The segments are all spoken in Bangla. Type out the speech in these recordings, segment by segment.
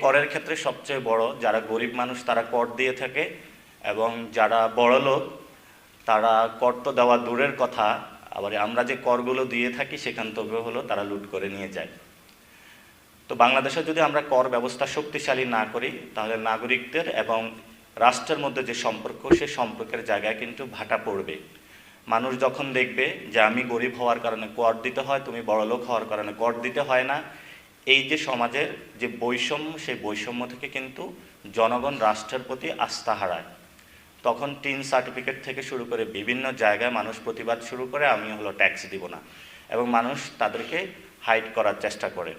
করের ক্ষেত্রে সবচেয়ে বড় যারা গরিব মানুষ তারা কর দিয়ে থাকে, এবং যারা বড়লোক তারা কর তো দেওয়া দূরের কথা, আবার আমরা যে করগুলো দিয়ে থাকি সেখান থেকে হলো তারা লুট করে নিয়ে যায়। তো বাংলাদেশে যদি আমরা কর ব্যবস্থা শক্তিশালী না করি তাহলে নাগরিকদের এবং রাষ্ট্রের মধ্যে যে সম্পর্ক, সে সম্পর্কের জায়গায় কিন্তু ভাটা পড়বে। মানুষ যখন দেখবে যে আমি গরিব হওয়ার কারণে কর দিতে হয়, তুমি বড়লোক হওয়ার কারণে কর দিতে হয় না, এই যে সমাজের যে বৈষম্য, সেই বৈষম্য থেকে কিন্তু জনগণ রাষ্ট্রের প্রতি আস্থা হারায়। তখন টিন সার্টিফিকেট থেকে শুরু করে বিভিন্ন জায়গায় মানুষ প্রতিবাদ শুরু করে, আমি হলো ট্যাক্স দিব না, এবং মানুষ তাদেরকে হাইড করার চেষ্টা করে।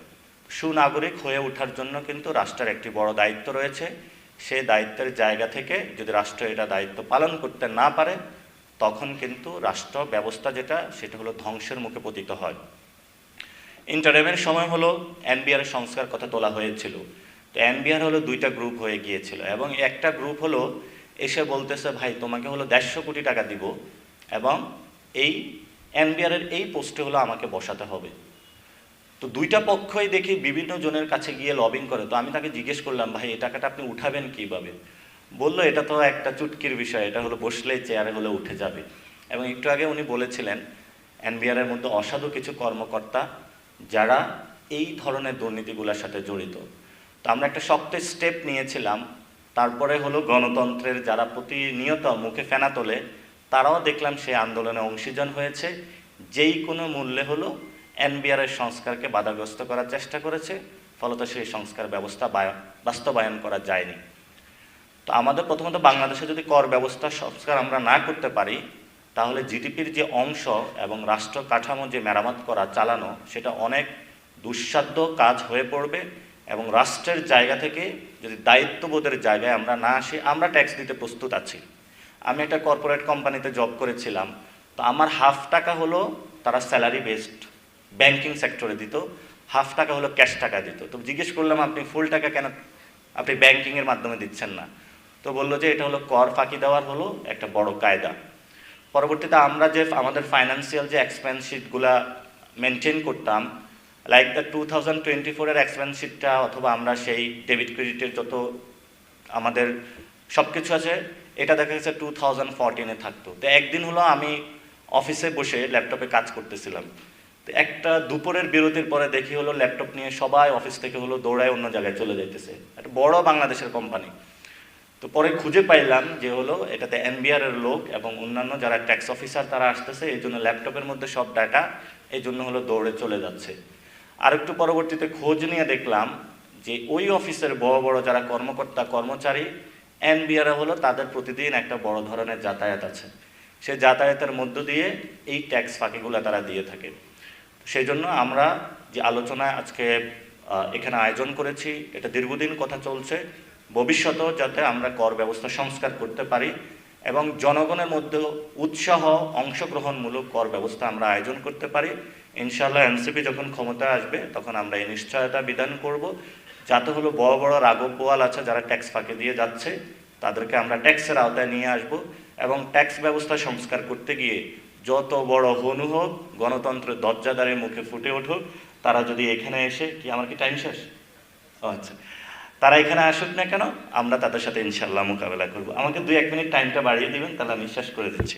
সুনাগরিক হয়ে ওঠার জন্য কিন্তু রাষ্ট্রের একটি বড় দায়িত্ব রয়েছে। সেই দায়িত্বের জায়গা থেকে যদি রাষ্ট্র এটা দায়িত্ব পালন করতে না পারে, তখন কিন্তু রাষ্ট্র ব্যবস্থা সেটা হলো ধ্বংসের মুখে পতিত হয়। ইন্টারিমের সময় হলো এনবিআর সংস্কার কথা তোলা হয়েছিল। তো এনবিআর হলো দুইটা গ্রুপ হয়ে গিয়েছিল, এবং একটা গ্রুপ হলো এসে বলতেছে ভাই তোমাকে হলো 150 কোটি টাকা দিব, এবং এই এনবিআরের এই পোস্টে হলো আমাকে বসাতে হবে। তো দুইটা পক্ষই দেখি বিভিন্ন জনের কাছে গিয়ে লবিং করে। তো আমি তাকে জিজ্ঞেস করলাম, ভাই এই টাকাটা আপনি উঠাবেন কীভাবে? বললো এটা তো একটা চুটকির বিষয়, এটা হলো বসলেই চেয়ারে হলে উঠে যাবে। এবং একটু আগে উনি বলেছিলেন এনবিআরের মধ্যে অসাধু কিছু কর্মকর্তা যারা এই ধরনের দুর্নীতিগুলোর সাথে জড়িত। তো আমরা একটা শক্ত স্টেপ নিয়েছিলাম। তারপরে হলো গণতন্ত্রের যারা প্রতিনিয়ত মুখে ফেনা তোলে, তারাও দেখলাম সেই আন্দোলনে অংশীজন হয়েছে। যেই কোনো মূল্যে হলো এনবিআরের সংস্কারকে বাধাগ্রস্ত করার চেষ্টা করেছে, ফলত সেই সংস্কার ব্যবস্থা বাস্তবায়ন করা যায়নি। তো আমাদের প্রথমত বাংলাদেশে যদি কর ব্যবস্থা সংস্কার আমরা না করতে পারি, তাহলে জিডিপির যে অংশ এবং রাষ্ট্র কাঠামো যে মেরামত করা চালানো, সেটা অনেক দুঃসাধ্য কাজ হয়ে পড়বে। এবং রাষ্ট্রের জায়গা থেকে যদি দায়িত্ববোধের জায়গায় আমরা না আসি, আমরা ট্যাক্স দিতে প্রস্তুত আছি। আমি একটা কর্পোরেট কোম্পানিতে জব করেছিলাম। তো আমার হাফ টাকা হলো তারা স্যালারি বেসড ব্যাংকিং সেক্টরে দিত, হাফ টাকা হলো ক্যাশ টাকা দিত। তো জিজ্ঞেস করলাম আপনি ফুল টাকা কেন আপনি ব্যাংকিংয়ের মাধ্যমে দিচ্ছেন না? তো বললো যে এটা হলো কর ফাঁকি দেওয়ার হলো একটা বড় কায়দা। পরবর্তীতে আমরা যে আমাদের ফাইন্যান্সিয়াল যে এক্সপেন্স শিটগুলা মেনটেন করতাম, লাইক দ্য 2024-এর এক্সপেন্স শিটটা, অথবা আমরা সেই ডেবিট ক্রেডিটের যত আমাদের সব কিছু আছে, এটা দেখা গেছে 2014-এ থাকতো। তো একদিন হলো আমি অফিসে বসে ল্যাপটপে কাজ করতেছিলাম। তো একটা দুপুরের বিরতির পরে দেখি হলো ল্যাপটপ নিয়ে সবাই অফিস থেকে হলো দৌড়ায় অন্য জায়গায় চলে যাইতেছে, একটা বড় বাংলাদেশের কোম্পানি। তো পরে খুঁজে পাইলাম যে হলো এটাতে এনবিআরের লোক এবং অন্যান্য যারা ট্যাক্স অফিসার তারা আসতেছে, এই জন্য ল্যাপটপের মধ্যে সব ডাটা, এই জন্য হলো দৌড়ে চলে যাচ্ছে। আর একটু পরবর্তীতে খোঁজ নিয়ে দেখলাম যে ওই অফিসের বড় বড় যারা কর্মকর্তা কর্মচারী, এনবিআর হলো তাদের প্রতিদিন একটা বড় ধরনের যাতায়াত আছে, সে যাতায়াতের মধ্য দিয়ে এই ট্যাক্স ফাঁকিগুলো তারা দিয়ে থাকে। সেই জন্য আমরা যে আলোচনা আজকে এখানে আয়োজন করেছি, এটা দীর্ঘদিন কথা চলছে, ভবিষ্যতেও যাতে আমরা কর ব্যবস্থা সংস্কার করতে পারি এবং জনগণের মধ্যে উৎসাহ অংশগ্রহণমূলক কর ব্যবস্থা আমরা আয়োজন করতে পারি। ইনশাআল্লাহ এনসিপি যখন ক্ষমতায় আসবে তখন আমরা এই নিশ্চয়তা বিধান করব, যাতে হলো বড় বড় রাঘব বোয়াল আছে যারা ট্যাক্স ফাঁকি দিয়ে যাচ্ছে, তাদেরকে আমরা ট্যাক্সের আওতায় নিয়ে আসব। এবং ট্যাক্স ব্যবস্থা সংস্কার করতে গিয়ে যত বড় হনু হোক, গণতন্ত্রের দরজাদারের মুখে ফুটে উঠুক, তারা যদি এখানে এসে আমার কি টাইম শেষ? আচ্ছা, তারা এখানে আসুক না কেন, আমরা তাদের সাথে ইনশাআল্লাহ মোকাবেলা করব। আমাকে 2-1 মিনিট টাইমটা বাড়িয়ে দিবেন, তাহলে আমি শেষ করে দিচ্ছি।